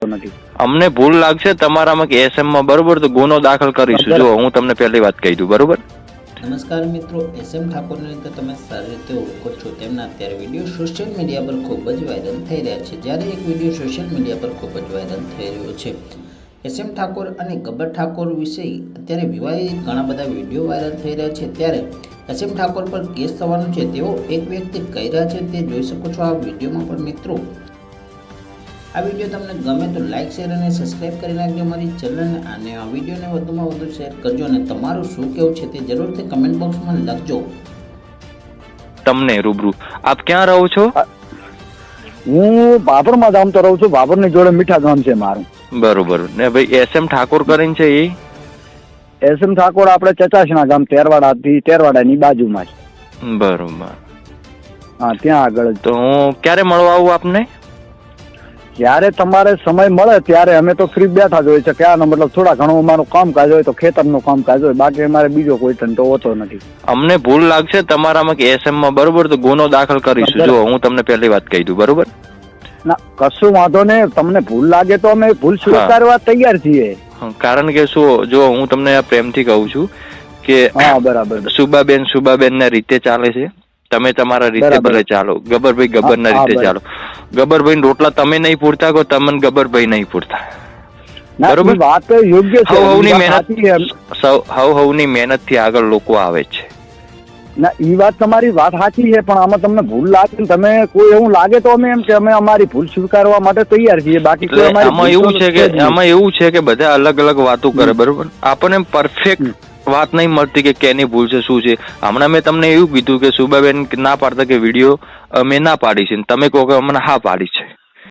નથી. અમને ભૂલ લાગશે તમારામાં કે એસએમ માં, બરોબર, તો ગુનો દાખલ કરીશું. જો હું તમને પહેલી વાત કહી દઉં, બરોબર. નમસ્કાર મિત્રો, એસએમ ઠાકોરને રીતે તમે સારી રીતે ઓળખો છો તેમના અત્યારે વિડીયો સોશિયલ મીડિયા પર ખૂબ જ વાયરલ થઈ રહ્યા છે. જ્યારે એક વિડીયો સોશિયલ મીડિયા પર ખૂબ જ વાયરલ થઈ રહ્યો છે. એસએમ ઠાકોર અને ગબ્બર ઠાકોર વિશે અત્યારે વિવાદિત ઘણા બધા વિડીયો વાયરલ થઈ રહ્યા છે. ત્યારે એસએમ ઠાકોર પર કેસ થવાનું છે તેવો એક વ્યક્તિ કહી રહ્યા છે, તે જોઈ શકો છો આ વિડીયોમાં. પણ મિત્રો, આ વિડીયો તમને ગમે તો લાઇક, શેર અને સબસ્ક્રાઇબ કરી નાખજો અમારી ચેનલને. અને આ વિડીયોને વધુમાં વધુ શેર કરજો અને તમારું શું કહેવું છે તે જરૂરથી કમેન્ટ બોક્સમાં લખજો. તમને રૂબરૂ આપ ક્યાં રહો છો? હું ભાભરમાં ગામ તો રહું છું. ભાભરની જોડે મીઠા ગામ છે મારું. બરોબર. ને ભાઈ એસએમ ઠાકોર કરીને છે એ એસએમ ઠાકોર આપણે ચચાસણા ગામ તેરવાડાની બાજુમાં છે. બરોબર. હા, ત્યાં આગળ. તો હું ક્યારે મળવા આવું આપને? જ્યારે તમારે સમય મળે ત્યારે. અમે તો ફ્રી બેઠા જ હોય છે. ક્યાં મતલબ થોડા ઘણું અમારું કામકાજ હોય તો ખેતરનું કામકાજ હોય, બાકી અમારે બીજો કોઈ ધંધો હોતો નથી. અમને ભૂલ લાગશે તમારામાં કે એસએમ માં, બરોબર, તો ગુનો દાખલ કરીશું. જો હું તમને પહેલી વાત કહી દઉં, બરોબર. ના, કશું વાંધો નહીં. તમને ભૂલ લાગે તો અમે ભૂલ સ્વીકારવા તૈયાર છીએ. કારણ કે શું, જો હું તમને પ્રેમથી કહું છું કે હા, બરાબર. સુબાબેન ના રીતે ચાલે છે, તમે તમારા રીતે ભલે ચાલો. ગબ્બરભાઈ ગબ્બરના રીતે ચાલો. ગબ્બરભાઈ રોટલા તમે નહીં પૂરતા કહો, તમને ગબ્બરભાઈ નહીં પૂરતા, બરોબર. વાત યોગ્ય છે. હવની મહેનત થી આગળ લોકો આવે છે. ના, એ વાત તમારી વાત સાચી છે, પણ આમાં તમને ભૂલ લાગે, તમે કોઈ એવું લાગે તો અમે એમ કે અમે અમારી ભૂલ સ્વીકારવા માટે તૈયાર છીએ. બાકી આમાં એવું છે કે બધા અલગ અલગ વાતો કરે, બરોબર. આપણને પરફેક્ટ વાત નહીં મળતી કે કેની ભૂલ છે, શું છે. હમણાં મેં તમને એવું કીધું કે સુબાબેન ના પાડતા કે વિડીયો અમે ના પાડી છે, તમે કહો કે અમને હા પાડી છે.